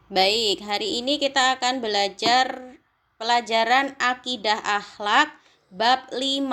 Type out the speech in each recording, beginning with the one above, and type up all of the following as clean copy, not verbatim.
Baik, hari ini kita akan belajar pelajaran akidah akhlak bab 5.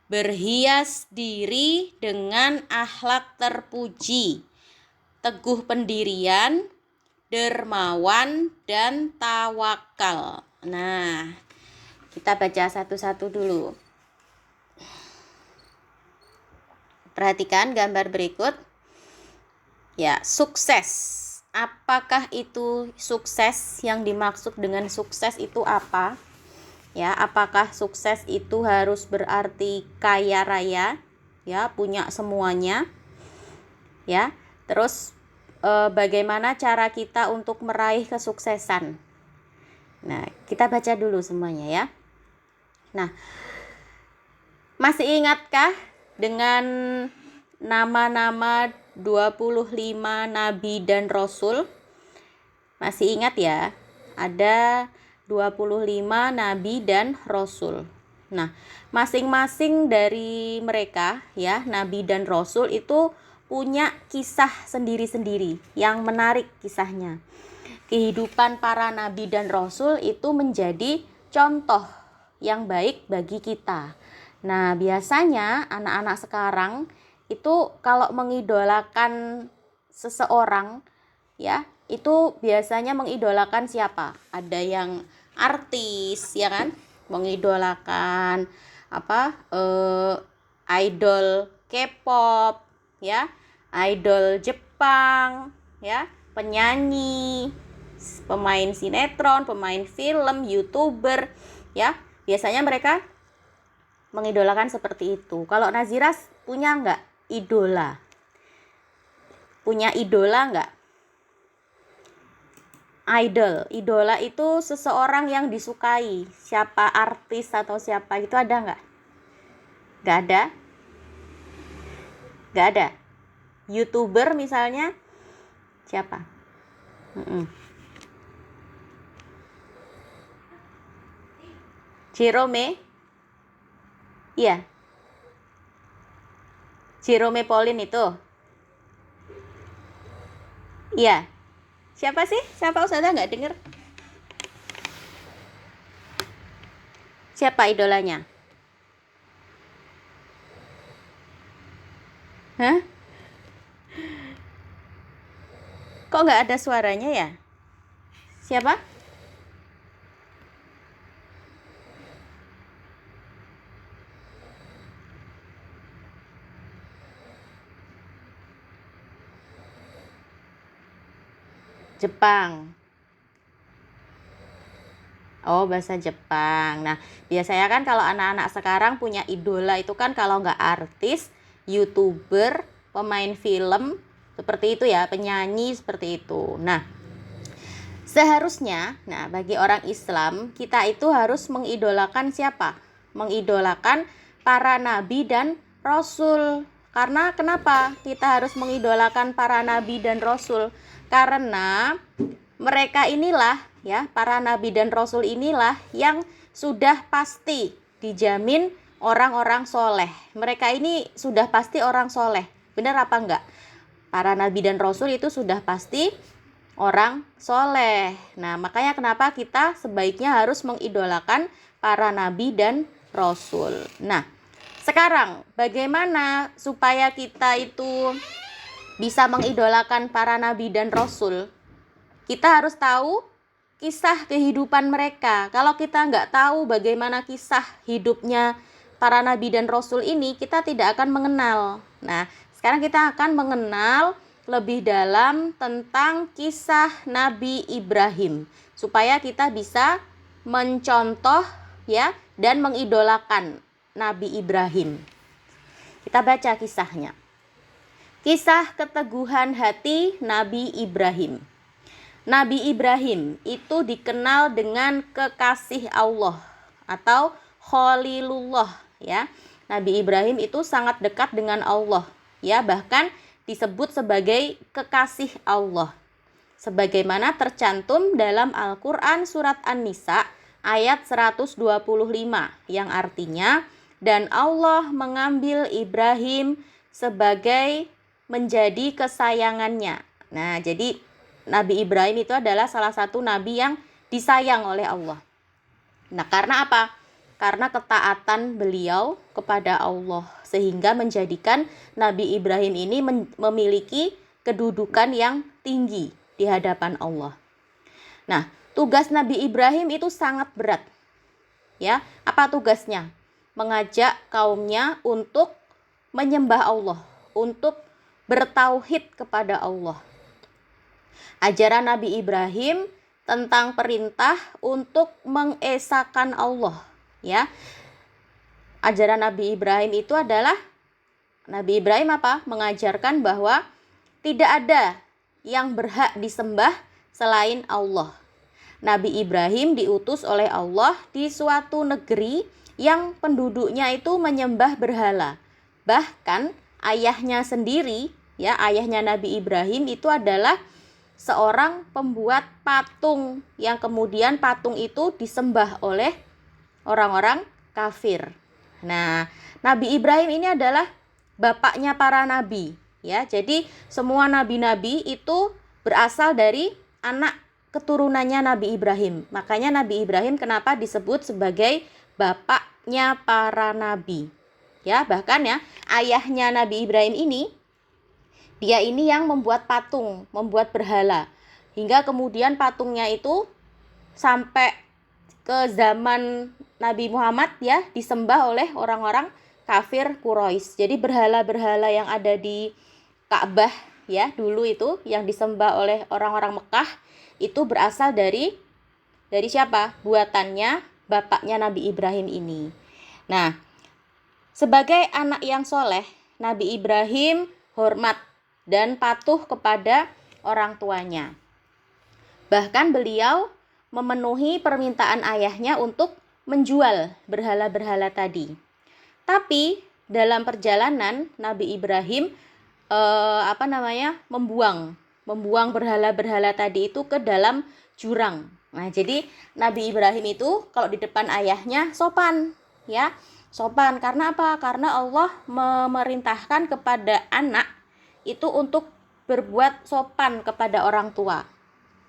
Berhias diri dengan akhlak terpuji, teguh pendirian, dermawan, dan tawakal. Nah, kita baca satu-satu dulu. Perhatikan gambar berikut. Ya, sukses. Apakah itu sukses? Yang dimaksud dengan sukses itu apa? Ya, apakah sukses itu harus berarti kaya raya? Ya, punya semuanya. Ya. Terus bagaimana cara kita untuk meraih kesuksesan? Nah, kita baca dulu semuanya ya. Nah, masih ingatkah dengan nama-nama 25 nabi dan rasul? Masih ingat ya? Ada 25 nabi dan rasul. Nah, masing-masing dari mereka ya, nabi dan rasul itu punya kisah sendiri-sendiri yang menarik kisahnya. Kehidupan para nabi dan rasul itu menjadi contoh yang baik bagi kita. Nah, biasanya anak-anak sekarang itu kalau mengidolakan seseorang ya, itu biasanya mengidolakan siapa? Ada yang artis ya kan? Mengidolakan idol K-pop ya, idol Jepang ya, penyanyi, pemain sinetron, pemain film, YouTuber ya. Biasanya mereka mengidolakan seperti itu. Kalau Naziras punya nggak idola? Punya idola nggak? Idola itu seseorang yang disukai. Siapa artis atau siapa itu ada nggak? Nggak ada? Nggak ada? YouTuber misalnya siapa? Jerome? Iya, Jerome Pauline itu. Iya. Siapa sih? Siapa Ustazah nggak dengar? Siapa idolanya? Hah? Kok nggak ada suaranya ya? Siapa? Jepang. Oh, bahasa Jepang. Nah, biasanya kan kalau anak-anak sekarang punya idola itu kan kalau nggak artis, YouTuber, pemain film, seperti itu ya, penyanyi seperti itu. Nah, seharusnya, bagi orang Islam, kita itu harus mengidolakan siapa? Mengidolakan para nabi dan rasul. Karena kenapa kita harus mengidolakan para nabi dan rasul? Karena mereka inilah ya, para nabi dan rasul inilah yang sudah pasti dijamin orang-orang soleh. Mereka ini sudah pasti orang soleh. Benar apa enggak? Para nabi dan rasul itu sudah pasti orang soleh. Nah, makanya kenapa kita sebaiknya harus mengidolakan para nabi dan rasul. Nah, sekarang bagaimana supaya kita itu bisa mengidolakan para nabi dan rasul? Kita harus tahu kisah kehidupan mereka. Kalau kita nggak tahu bagaimana kisah hidupnya para nabi dan rasul ini, kita tidak akan mengenal. Nah, sekarang kita akan mengenal lebih dalam tentang kisah Nabi Ibrahim supaya kita bisa mencontoh ya dan mengidolakan Nabi Ibrahim. Kita baca kisahnya. Kisah keteguhan hati Nabi Ibrahim. Nabi Ibrahim itu dikenal dengan kekasih Allah atau Khalilullah ya. Nabi Ibrahim itu sangat dekat dengan Allah ya, bahkan disebut sebagai kekasih Allah. Sebagaimana tercantum dalam Al-Qur'an surat An-Nisa ayat 125 yang artinya, dan Allah mengambil Ibrahim sebagai menjadi kesayangannya. Nah, jadi Nabi Ibrahim itu adalah salah satu nabi yang disayang oleh Allah. Nah, karena apa? Karena ketaatan beliau kepada Allah sehingga menjadikan Nabi Ibrahim ini memiliki kedudukan yang tinggi di hadapan Allah. Nah, tugas Nabi Ibrahim itu sangat berat. Ya, apa tugasnya? Mengajak kaumnya untuk menyembah Allah, untuk bertauhid kepada Allah. Ajaran Nabi Ibrahim tentang perintah untuk mengesahkan Allah, ya. Ajaran Nabi Ibrahim itu adalah Nabi Ibrahim apa? Mengajarkan bahwa tidak ada yang berhak disembah selain Allah. Nabi Ibrahim diutus oleh Allah di suatu negeri yang penduduknya itu menyembah berhala. Bahkan ayahnya sendiri, ya, ayahnya Nabi Ibrahim itu adalah seorang pembuat patung yang kemudian patung itu disembah oleh orang-orang kafir. Nah, Nabi Ibrahim ini adalah bapaknya para nabi, ya. Jadi semua nabi-nabi itu berasal dari anak keturunannya Nabi Ibrahim. Makanya Nabi Ibrahim kenapa disebut sebagai bapaknya para nabi. Ya, bahkan ya, ayahnya Nabi Ibrahim ini dia ini yang membuat patung, membuat berhala. Hingga kemudian patungnya itu sampai ke zaman Nabi Muhammad ya disembah oleh orang-orang kafir Quraisy. Jadi berhala-berhala yang ada di Ka'bah ya dulu itu yang disembah oleh orang-orang Mekah itu berasal dari siapa? Buatannya bapaknya Nabi Ibrahim ini. Nah, sebagai anak yang soleh, Nabi Ibrahim hormat dan patuh kepada orang tuanya. Bahkan beliau memenuhi permintaan ayahnya untuk menjual berhala-berhala tadi. Tapi dalam perjalanan Nabi Ibrahim membuang berhala-berhala tadi itu ke dalam jurang. Nah, jadi Nabi Ibrahim itu kalau di depan ayahnya sopan, ya. Sopan karena apa? Karena Allah memerintahkan kepada anak itu untuk berbuat sopan kepada orang tua.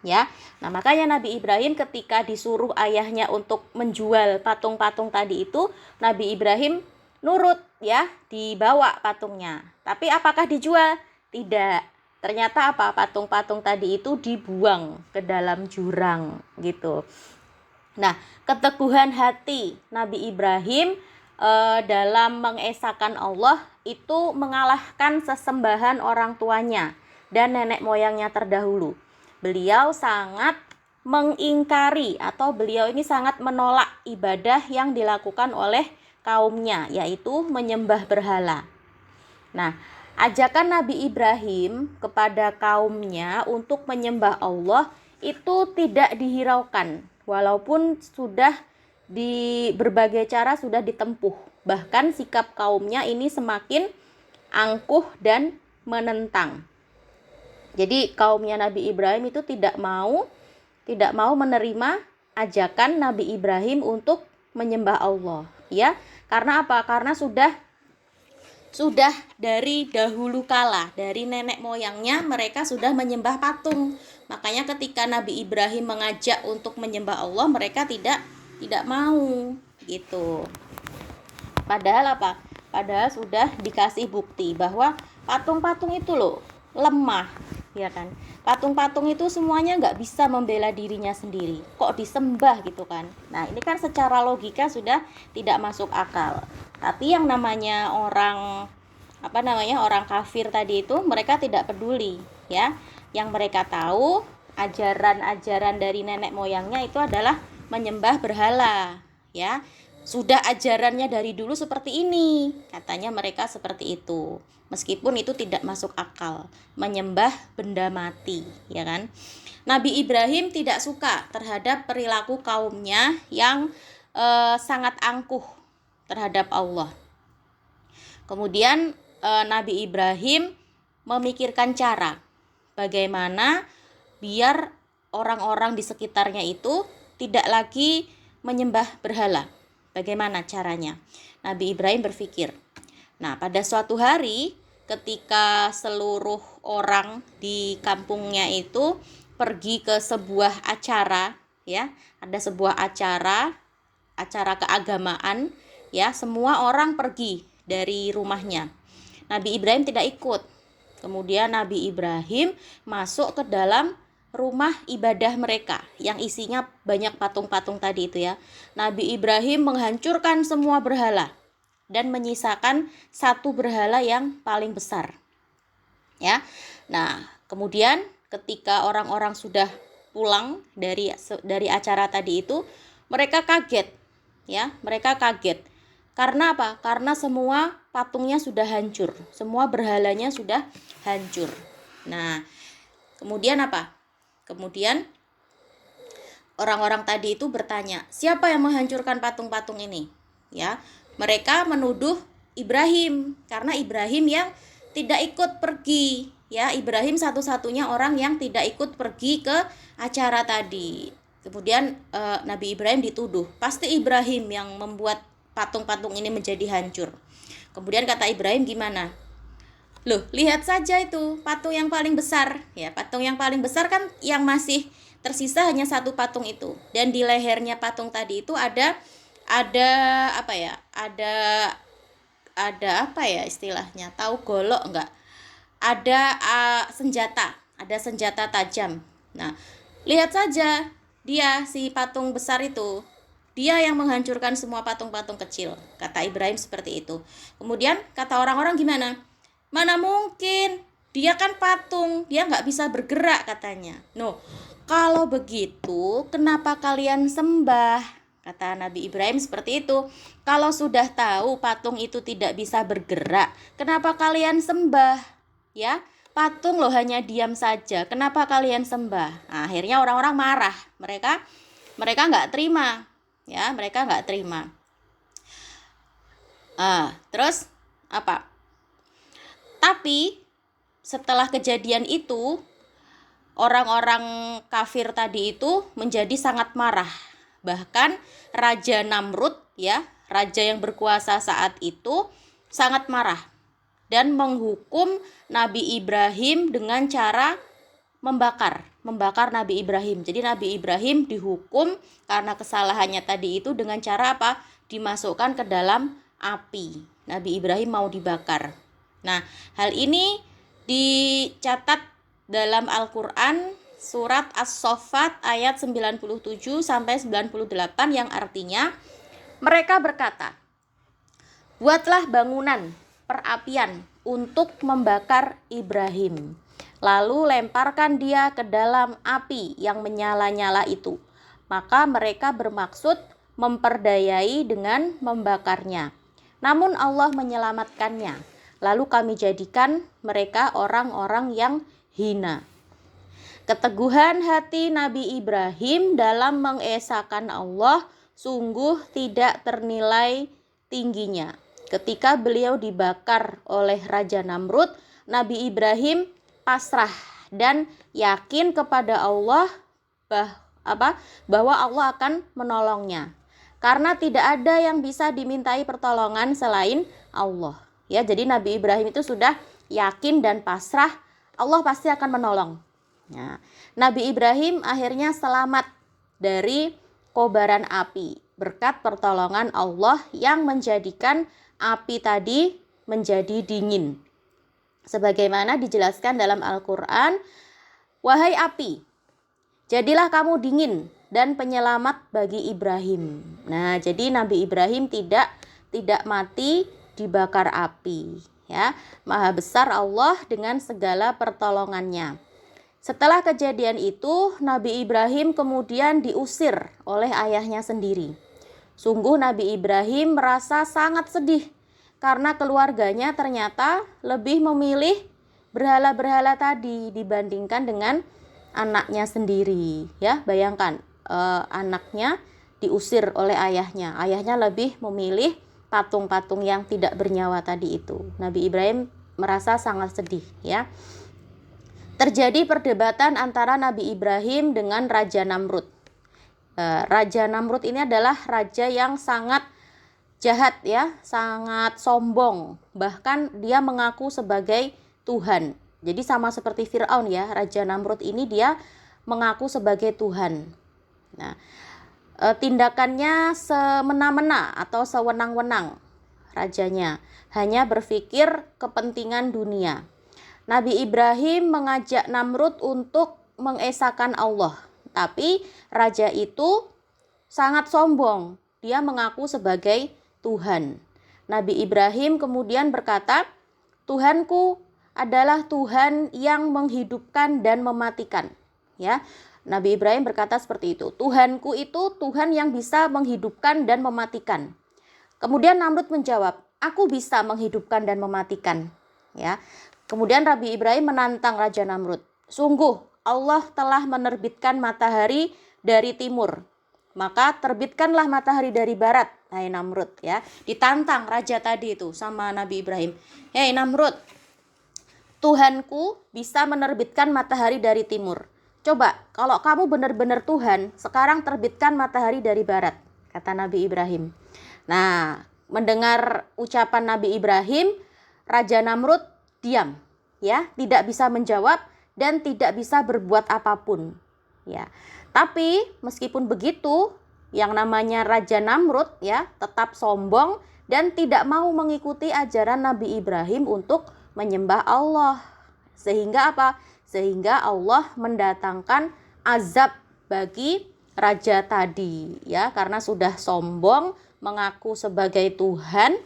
Ya. Nah, makanya Nabi Ibrahim ketika disuruh ayahnya untuk menjual patung-patung tadi itu, Nabi Ibrahim nurut ya, dibawa patungnya. Tapi apakah dijual? Tidak. Ternyata apa? Patung-patung tadi itu dibuang ke dalam jurang gitu. Nah, keteguhan hati Nabi Ibrahim dalam mengesahkan Allah itu mengalahkan sesembahan orang tuanya dan nenek moyangnya terdahulu. Beliau sangat mengingkari atau beliau ini sangat menolak ibadah yang dilakukan oleh kaumnya, yaitu menyembah berhala. Nah, ajakan Nabi Ibrahim kepada kaumnya untuk menyembah Allah itu tidak dihiraukan, walaupun sudah di berbagai cara sudah ditempuh. Bahkan sikap kaumnya ini semakin angkuh dan menentang. Jadi kaumnya Nabi Ibrahim itu tidak mau menerima ajakan Nabi Ibrahim untuk menyembah Allah, ya. Karena apa? Karena sudah dari dahulu kala, dari nenek moyangnya mereka sudah menyembah patung. Makanya ketika Nabi Ibrahim mengajak untuk menyembah Allah, mereka tidak mau gitu. Padahal apa? Padahal sudah dikasih bukti bahwa patung-patung itu loh lemah, ya kan? Patung-patung itu semuanya nggak bisa membela dirinya sendiri. Kok disembah gitu kan? Nah, ini kan secara logika sudah tidak masuk akal. Tapi yang namanya orang kafir tadi itu mereka tidak peduli, ya. Yang mereka tahu ajaran-ajaran dari nenek moyangnya itu adalah menyembah berhala, ya. Sudah ajarannya dari dulu seperti ini, katanya mereka seperti itu. Meskipun itu tidak masuk akal, menyembah benda mati, ya kan? Nabi Ibrahim tidak suka terhadap perilaku kaumnya yang sangat angkuh terhadap Allah. Kemudian Nabi Ibrahim memikirkan cara bagaimana biar orang-orang di sekitarnya itu tidak lagi menyembah berhala. Bagaimana caranya? Nabi Ibrahim berpikir. Nah, pada suatu hari ketika seluruh orang di kampungnya itu pergi ke sebuah acara, ya, ada sebuah acara keagamaan, ya, semua orang pergi dari rumahnya. Nabi Ibrahim tidak ikut. Kemudian Nabi Ibrahim masuk ke dalam rumah ibadah mereka yang isinya banyak patung-patung tadi itu, ya. Nabi Ibrahim menghancurkan semua berhala dan menyisakan satu berhala yang paling besar, ya. Nah, kemudian ketika orang-orang sudah pulang dari acara tadi itu, mereka kaget, ya, mereka kaget. Karena apa? Karena semua patungnya sudah hancur, semua berhalanya sudah hancur. Nah, kemudian apa? Kemudian orang-orang tadi itu bertanya, siapa yang menghancurkan patung-patung ini? Ya, mereka menuduh Ibrahim karena Ibrahim yang tidak ikut pergi, ya. Ibrahim satu-satunya orang yang tidak ikut pergi ke acara tadi. Kemudian Nabi Ibrahim dituduh, pasti Ibrahim yang membuat patung-patung ini menjadi hancur. Kemudian kata Ibrahim, gimana? Loh, lihat saja itu patung yang paling besar, ya. Patung yang paling besar kan yang masih tersisa hanya satu patung itu, dan di lehernya patung tadi itu ada apa ya? Ada apa ya istilahnya? Tahu golok enggak? Ada senjata tajam. Nah, lihat saja dia, si patung besar itu, dia yang menghancurkan semua patung-patung kecil, kata Ibrahim seperti itu. Kemudian kata orang-orang, gimana? Mana mungkin, dia kan patung, dia nggak bisa bergerak, katanya. No, kalau begitu kenapa kalian sembah? Kata Nabi Ibrahim seperti itu. Kalau sudah tahu patung itu tidak bisa bergerak, kenapa kalian sembah? Ya, patung loh hanya diam saja, kenapa kalian sembah? Nah, akhirnya orang-orang marah, mereka nggak terima, ya, mereka nggak terima. Terus apa? Tapi setelah kejadian itu, orang-orang kafir tadi itu menjadi sangat marah. Bahkan Raja Namrud, ya, raja yang berkuasa saat itu, sangat marah dan menghukum Nabi Ibrahim dengan cara membakar Nabi Ibrahim. Jadi Nabi Ibrahim dihukum karena kesalahannya tadi itu dengan cara apa? Dimasukkan ke dalam api. Nabi Ibrahim mau dibakar. Nah, hal ini dicatat dalam Al-Qur'an surat As-Saffat ayat 97 sampai 98 yang artinya, mereka berkata, buatlah bangunan perapian untuk membakar Ibrahim, lalu lemparkan dia ke dalam api yang menyala-nyala itu. Maka mereka bermaksud memperdayai dengan membakarnya. Namun Allah menyelamatkannya. Lalu kami jadikan mereka orang-orang yang hina. Keteguhan hati Nabi Ibrahim dalam mengesahkan Allah sungguh tidak ternilai tingginya. Ketika beliau dibakar oleh Raja Namrud, Nabi Ibrahim pasrah dan yakin kepada Allah bahwa Allah akan menolongnya. Karena tidak ada yang bisa dimintai pertolongan selain Allah. Ya, jadi Nabi Ibrahim itu sudah yakin dan pasrah Allah pasti akan menolong. Nah, Nabi Ibrahim akhirnya selamat dari kobaran api berkat pertolongan Allah yang menjadikan api tadi menjadi dingin. Sebagaimana dijelaskan dalam Al-Qur'an, wahai api, jadilah kamu dingin dan penyelamat bagi Ibrahim. Nah, jadi Nabi Ibrahim tidak mati dibakar api, ya. Maha besar Allah dengan segala pertolongannya. Setelah kejadian itu, Nabi Ibrahim kemudian diusir oleh ayahnya sendiri. Sungguh Nabi Ibrahim merasa sangat sedih karena keluarganya ternyata lebih memilih berhala-berhala tadi dibandingkan dengan anaknya sendiri. Ya, bayangkan anaknya diusir oleh ayahnya. Ayahnya lebih memilih patung-patung yang tidak bernyawa tadi itu. Nabi Ibrahim merasa sangat sedih, ya. Terjadi perdebatan antara Nabi Ibrahim dengan Raja Namrud. Raja Namrud ini adalah raja yang sangat jahat, ya, sangat sombong. Bahkan dia mengaku sebagai Tuhan. Jadi sama seperti Fir'aun, ya. Raja Namrud ini dia mengaku sebagai Tuhan. Nah, tindakannya semena-mena atau sewenang-wenang rajanya, hanya berpikir kepentingan dunia. Nabi Ibrahim mengajak Namrud untuk mengesahkan Allah, tapi raja itu sangat sombong. Dia mengaku sebagai Tuhan. Nabi Ibrahim kemudian berkata, Tuhanku adalah Tuhan yang menghidupkan dan mematikan. Ya, Nabi Ibrahim berkata seperti itu. Tuhanku itu Tuhan yang bisa menghidupkan dan mematikan. Kemudian Namrud menjawab, aku bisa menghidupkan dan mematikan. Ya. Kemudian Nabi Ibrahim menantang Raja Namrud. Sungguh Allah telah menerbitkan matahari dari timur, maka terbitkanlah matahari dari barat, hai Namrud. Ya, ditantang raja tadi itu sama Nabi Ibrahim. Hei Namrud, Tuhanku bisa menerbitkan matahari dari timur. Coba, kalau kamu benar-benar Tuhan, sekarang terbitkan matahari dari barat, kata Nabi Ibrahim. Nah, mendengar ucapan Nabi Ibrahim, Raja Namrud diam, ya, tidak bisa menjawab dan tidak bisa berbuat apapun. Ya, tapi meskipun begitu, yang namanya Raja Namrud ya tetap sombong dan tidak mau mengikuti ajaran Nabi Ibrahim untuk menyembah Allah. Sehingga apa? Sehingga Allah mendatangkan azab bagi raja tadi ya, karena sudah sombong mengaku sebagai Tuhan.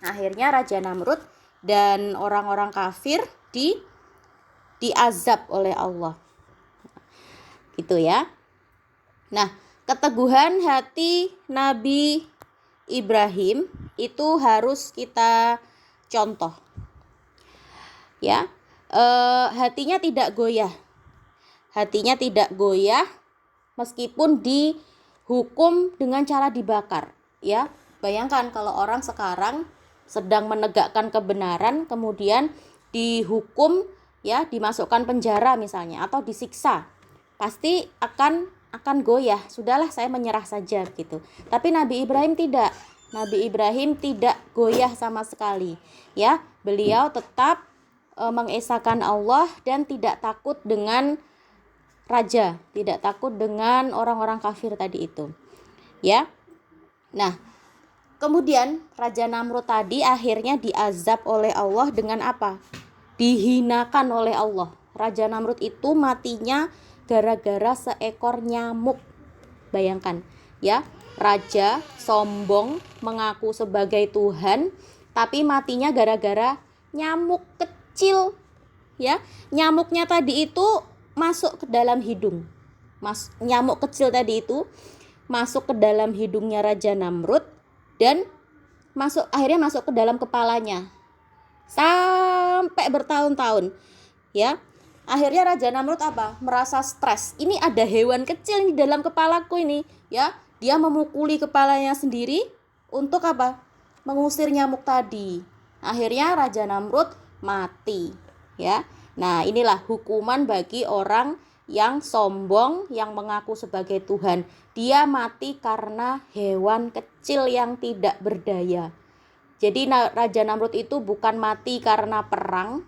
Akhirnya Raja Namrud dan orang-orang kafir diazab oleh Allah. Gitu ya. Nah, keteguhan hati Nabi Ibrahim itu harus kita contoh. Ya, hatinya tidak goyah. Hatinya tidak goyah meskipun dihukum dengan cara dibakar. Ya, bayangkan kalau orang sekarang sedang menegakkan kebenaran kemudian dihukum ya, dimasukkan penjara misalnya atau disiksa. Pasti akan goyah. Sudahlah, saya menyerah saja gitu. Tapi Nabi Ibrahim tidak. Nabi Ibrahim tidak goyah sama sekali. Ya, beliau tetap mengesahkan Allah dan tidak takut dengan raja, tidak takut dengan orang-orang kafir tadi itu. Ya. Nah, kemudian Raja Namrud tadi akhirnya diazab oleh Allah dengan apa? Dihinakan oleh Allah. Raja Namrud itu matinya gara-gara seekor nyamuk. Bayangkan ya, raja sombong mengaku sebagai Tuhan tapi matinya gara-gara nyamuk kecil ya. Nyamuknya tadi itu masuk ke dalam hidung. Nyamuk kecil tadi itu masuk ke dalam hidungnya Raja Namrud dan akhirnya masuk ke dalam kepalanya sampai bertahun-tahun ya. Akhirnya Raja Namrud apa? Merasa stres. Ini ada hewan kecil di dalam kepalaku ini, ya. Dia memukuli kepalanya sendiri untuk apa? Mengusir nyamuk tadi. Akhirnya Raja Namrud mati, ya. Nah, inilah hukuman bagi orang yang sombong, yang mengaku sebagai Tuhan. Dia mati karena hewan kecil yang tidak berdaya. Jadi Raja Namrud itu bukan mati karena perang,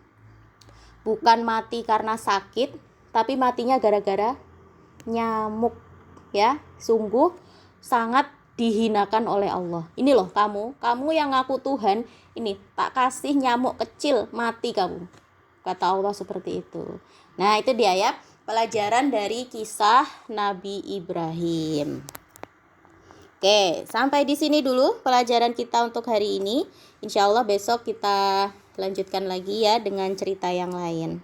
bukan mati karena sakit, tapi matinya gara-gara nyamuk ya. Sungguh sangat dihinakan oleh Allah. Ini loh kamu yang ngaku Tuhan, ini tak kasih nyamuk kecil, mati kamu. Kata Allah seperti itu. Nah, itu dia ya, pelajaran dari kisah Nabi Ibrahim. Oke, sampai di sini dulu pelajaran kita untuk hari ini. Insya Allah besok kita lanjutkan lagi ya dengan cerita yang lain.